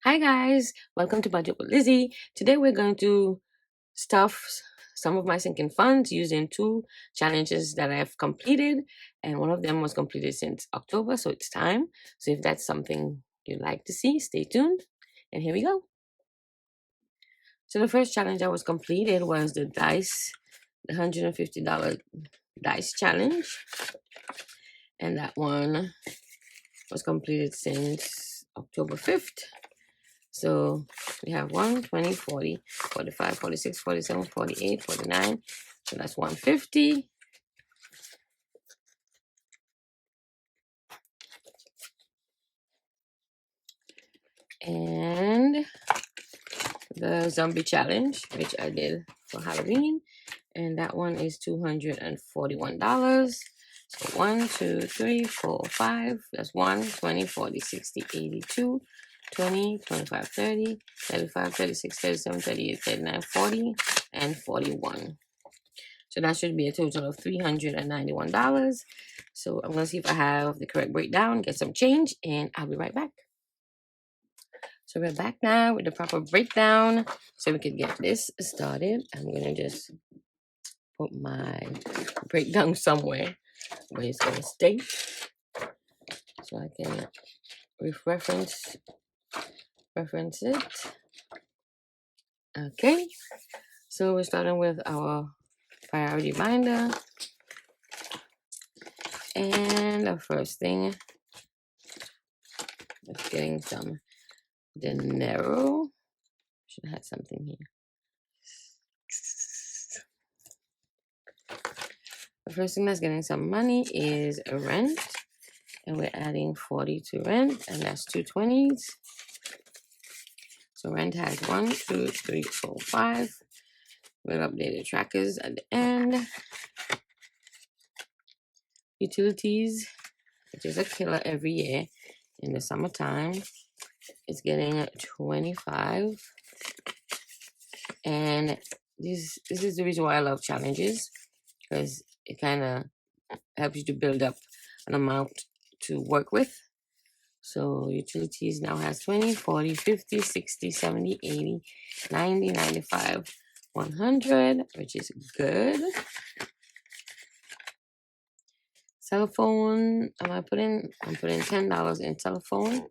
Hi guys, welcome to Budget with Lizzy. Today we're going to stuff some of my sinking funds using two challenges that I've completed, and one of them was completed since October, so it's time. So if that's something you'd like to see, stay tuned. And here we go. So the first challenge I was completed was the $150 dice challenge, and that one was completed since October 5th. So we have 1, 20, 40, 45, 46, 47, 48, 49. So that's 150. And the zombie challenge, which I did for Halloween. And that one is $241. So 1, 2, 3, 4, 5. That's 1, 20, 40, 60, 82. 20, 25, 30, 35, 36, 37, 38, 39, 40, and 41. So that should be a total of $391. So I'm going to see if I have the correct breakdown, get some change, and I'll be right back. So we're back now with the proper breakdown so we can get this started. I'm going to just put my breakdown somewhere where it's going to stay so I can reference it. Okay, so we're starting with our priority binder, and the first thing is getting some dinero. Should have something here. The first thing that's getting some money is rent, and we're adding 40 to rent, and that's 220s. So rent has 1, 2, 3, 4, 5. We'll update the trackers at the end. Utilities, which is a killer every year in the summertime, is getting 25. And this is the reason why I love challenges, because it kind of helps you to build up an amount to work with. So utilities now has 20, 40, 50, 60, 70, 80, 90, 95, 100, which is good. Cell phone, I'm putting $10 in telephone.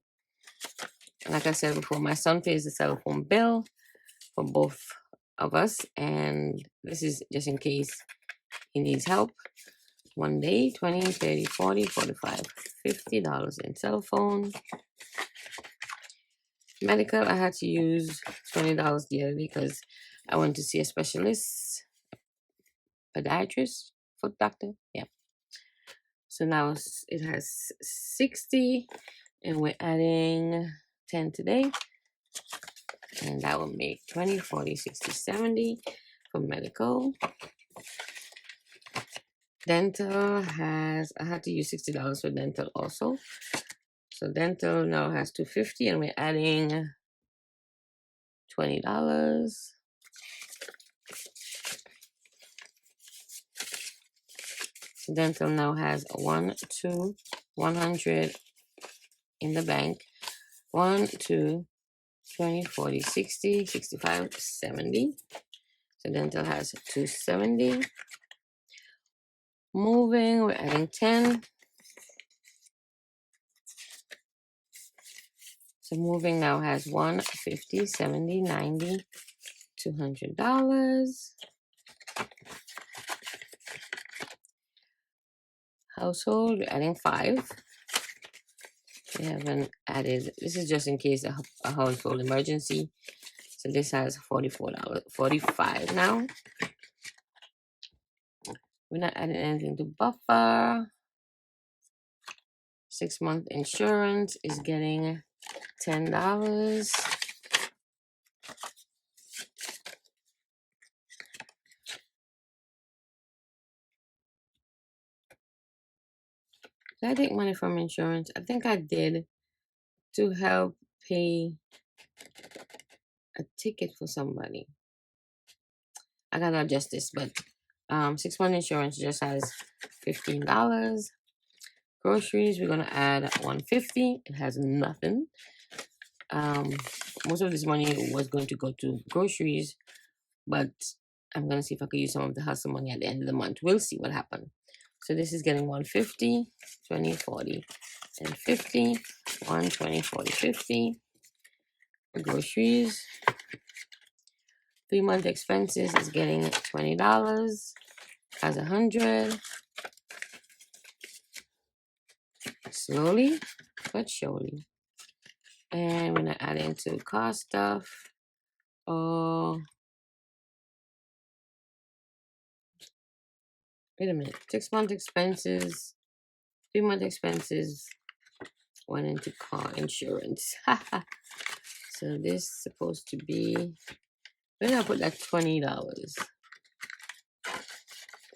And like I said before, my son pays the cell phone bill for both of us, and this is just in case he needs help. One day, 20, 30, 40, 45, $50 in cell phone. Medical, I had to use $20 the other day because I went to see a specialist, podiatrist, foot doctor. Yeah. So now it has 60, and we're adding 10 today. And that will make 20, 40, 60, 70 for medical. Dental I had to use $60 for dental also. So dental now has $250, and we're adding $20. So dental now has 100 in the bank. 1, 2, 20, 40, 60, 65, 70. So dental has 270. Moving, we're adding 10. So moving now has 150, 70, 90, $200. Household, we're adding 5. We haven't added, this is just in case a household emergency. So this has $44, 45 now. We're not adding anything to buffer. 6-month insurance is getting $10. Did I take money from insurance? I think I did, to help pay a ticket for somebody. I gotta adjust this, but 6-month insurance just has $15. Groceries, we're gonna add $150. It has nothing. Most of this money was going to go to groceries, but I'm gonna see if I could use some of the hustle money at the end of the month. We'll see what happens. So this is getting 150, 20, 40, and 50. 120, 40, 50. Groceries. 3-month expenses is getting $20. Has 100. Slowly but surely. And we're gonna add into car stuff. Oh, wait a minute. 6-month expenses, 3-month expenses went into car insurance. So this is supposed to be, where did I put that $20?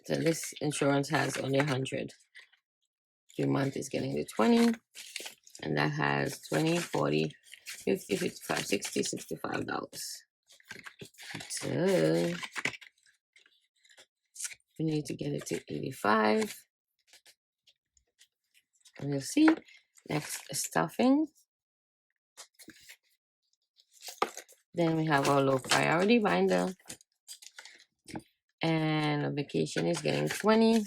So this insurance has only 100. 3-month is getting the 20. And that has 20, 40, 50, 55, 60, $65. So we need to get it to 85. And we'll see. Next, stuffing. Then we have our low priority binder. And a vacation is getting 20.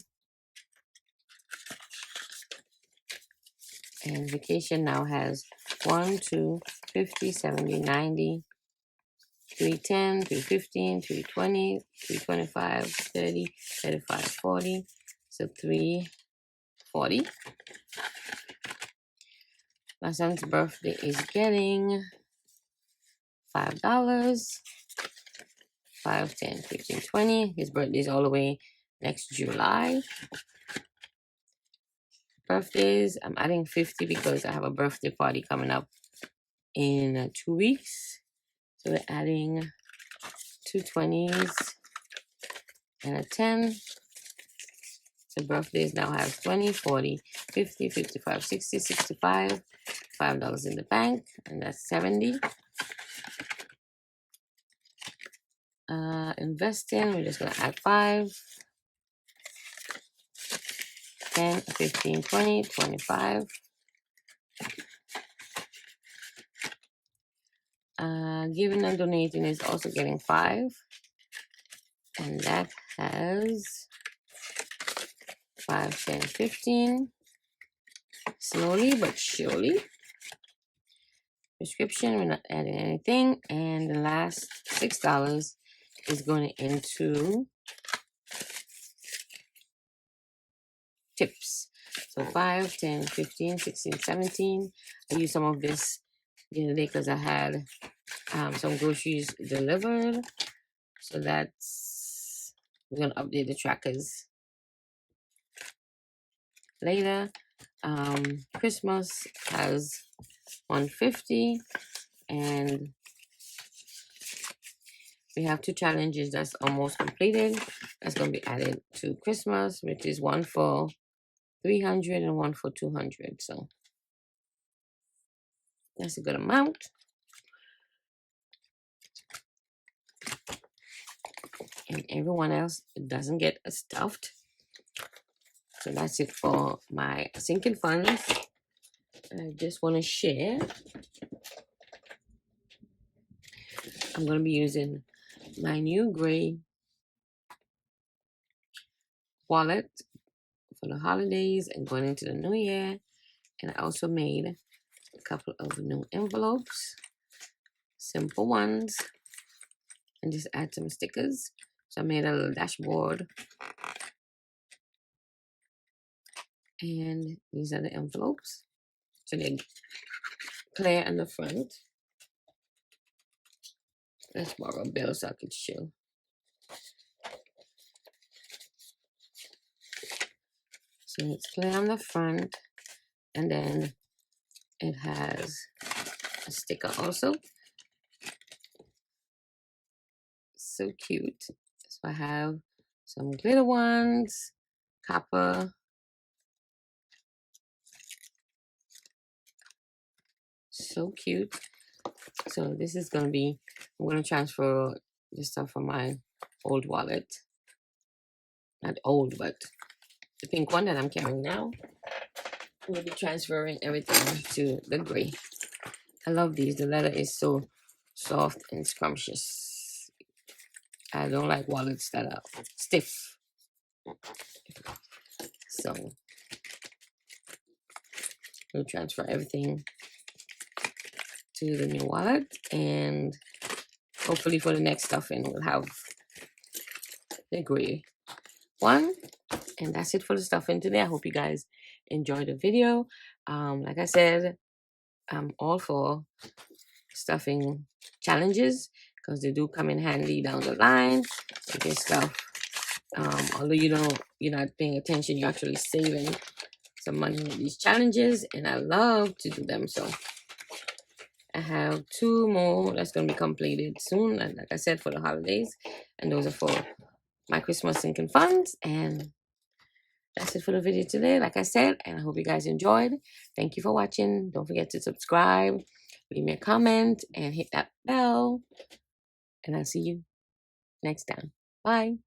And vacation now has 1, 2, 50, 70, 90, 310, 315, 320, 325, 30, 35, 40. So 340. My son's birthday is getting $5. 5, 10, 15, 20. His birthday is all the way next July. Birthdays, I'm adding 50 because I have a birthday party coming up in 2 weeks. So we're adding 2 20s and a 10. So birthdays now have 20, 40, 50, 55, 60, 65, $5 in the bank, and that's 70. Investing, we're just gonna add 5, 10, 15, 20, 25. Giving and donating is also getting 5. And that has 5, 10, 15. Slowly but surely. Prescription, we're not adding anything. And the last $6 is going into tips. So 5, 10, 15, 16, 17. I used some of this the other day because I had some groceries delivered. So that's, we're going to update the trackers later. Christmas has 150, and we have 2 challenges that's almost completed. That's going to be added to Christmas, which is one for 300 and one for 200. So that's a good amount. And everyone else doesn't get a stuffed. So that's it for my sinking funds. I just want to share. I'm going to be using my new gray wallet for the holidays and going into the new year. And I also made a couple of new envelopes, simple ones, and just add some stickers. So I made a little dashboard. And these are the envelopes. So they're clear in the front. Let's borrow a bill so I could show. So it's clear on the front, and then it has a sticker also. So cute. So I have some glitter ones, copper, so cute. So this is gonna be, I'm gonna transfer this stuff from my old wallet. Not old, but the pink one that I'm carrying now. I'm gonna be transferring everything to the gray. I love these. The leather is so soft and scrumptious. I don't like wallets that are stiff. So we'll transfer everything to the new wallet, and hopefully for the next stuffing we'll have the gray one. And that's it for the stuffing today. I hope you guys enjoyed the video. Like I said, I'm all for stuffing challenges because they do come in handy down the line. You can stuff, although you're not paying attention, you're actually saving some money with these challenges, and I love to do them. So I have 2 more that's going to be completed soon, and like I said, for the holidays, and those are for my Christmas sinking funds. And that's it for the video today, like I said, and I hope you guys enjoyed. Thank you for watching. Don't forget to subscribe, leave me a comment, and hit that bell, and I'll see you next time. Bye.